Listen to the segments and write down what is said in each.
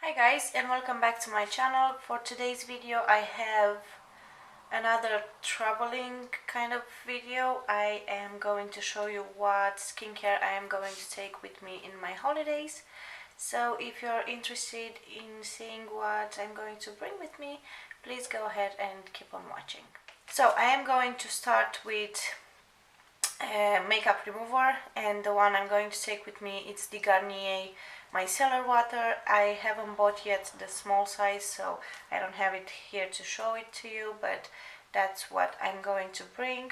Hi guys, and welcome back to my channel. For today's video I have another traveling kind of video. I am going to show you what skincare I am going to take with me in my holidays. So if you're interested in seeing what I'm going to bring with me, please go ahead and keep on watching. So I am going to start with makeup remover, and the one I'm going to take with me is the Garnier Micellar Water. I haven't bought yet the small size, so I don't have it here to show it to you, but that's what I'm going to bring.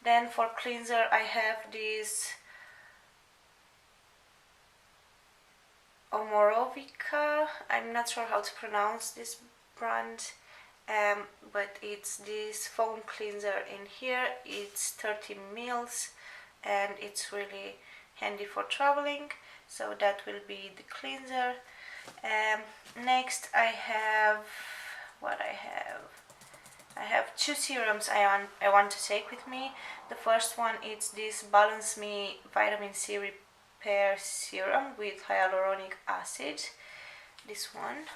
Then for cleanser I have this Omorovica. I'm not sure how to pronounce this brand, but it's this foam cleanser in here. It's 30 mils and it's really handy for traveling. So that will be the cleanser. Next I have I have two serums I want to take with me. The first one is this Balance Me Vitamin C Repair Serum with hyaluronic acid. This one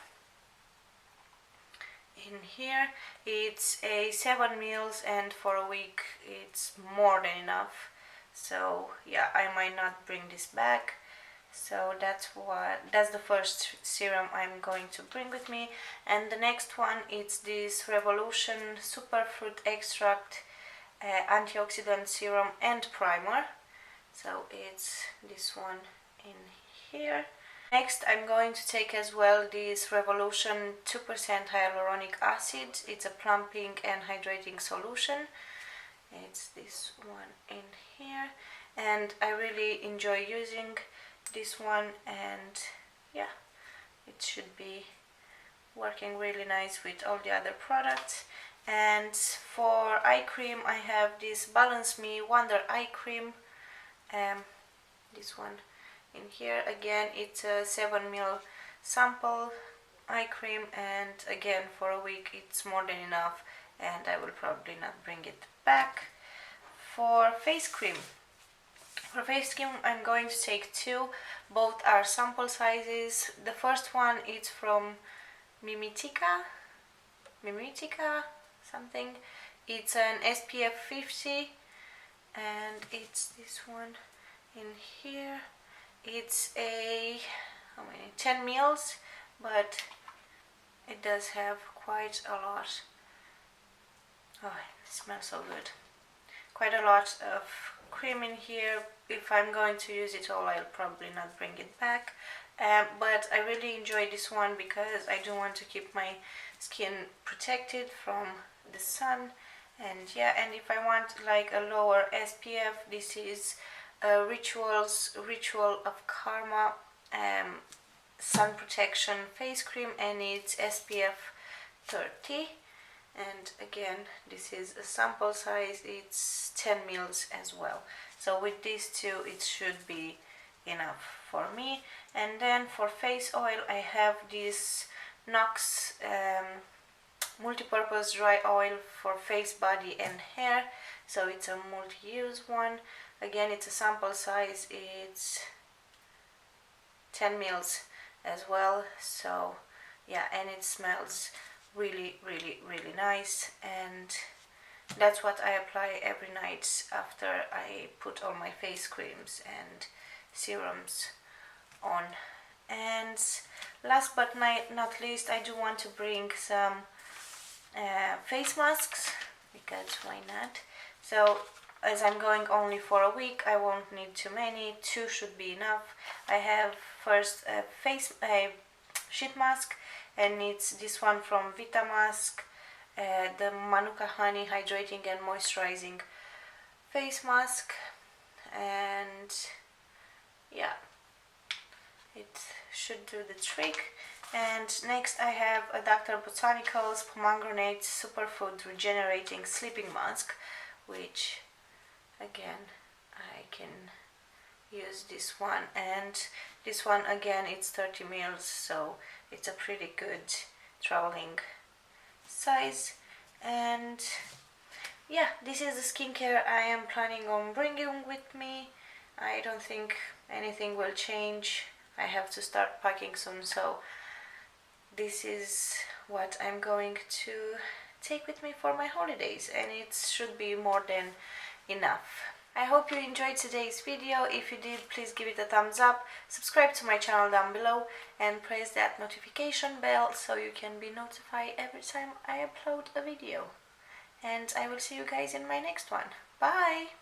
in here, it's a 7 mils and for a week it's more than enough. So yeah, I might not bring this back. So that's the first serum I'm going to bring with me. And the next one is this Revolution Superfruit Extract Antioxidant Serum and Primer. So it's this one in here. Next I'm going to take as well this Revolution 2% Hyaluronic Acid. It's a plumping and hydrating solution. It's this one in here, and I really enjoy using this one, and yeah, it should be working really nice with all the other products. And for eye cream I have this Balance Me Wonder Eye Cream, this one in here. Again, it's a 7 ml sample eye cream, and again for a week it's more than enough, and I will probably not bring it back. For face cream I'm going to take two. Both are sample sizes. The first one is from Mimitica something. It's an SPF 50, and it's this one in here. It's a 10 mils, but it does have quite a lot. Oh, it smells so good. Quite a lot of cream in here. If I'm going to use it all, I'll probably not bring it back. But I really enjoy this one because I do want to keep my skin protected from the sun. And yeah, and if I want like a lower SPF, this is Ritual of Karma sun protection face cream, and it's SPF 30. And again, this is a sample size, it's 10 mils as well. So with these two it should be enough for me. And then for face oil I have this Nox multi-purpose dry oil for face, body and hair. So it's a multi-use one. Again, it's a sample size, it's 10 mils as well. So yeah, and it smells really nice, and that's what I apply every night after I put all my face creams and serums on. And last but not least, I do want to bring some face masks, because why not? So as I'm going only for a week, I won't need too many. Two should be enough. I have first a sheet mask, and it's this one from Vitamask, the Manuka Honey Hydrating and Moisturizing Face Mask. And yeah, it should do the trick. And next I have a Dr. Botanicals Pomegranate Superfood Regenerating Sleeping Mask, which again I can use this one. And this one again, it's 30 mils, so it's a pretty good traveling size. And yeah, this is the skincare I am planning on bringing with me. I don't think anything will change. I have to start packing soon, so this is what I'm going to take with me for my holidays, and it should be more than enough. I hope you enjoyed today's video. If you did, please give it a thumbs up, subscribe to my channel down below, and press that notification bell so you can be notified every time I upload a video. And I will see you guys in my next one. Bye!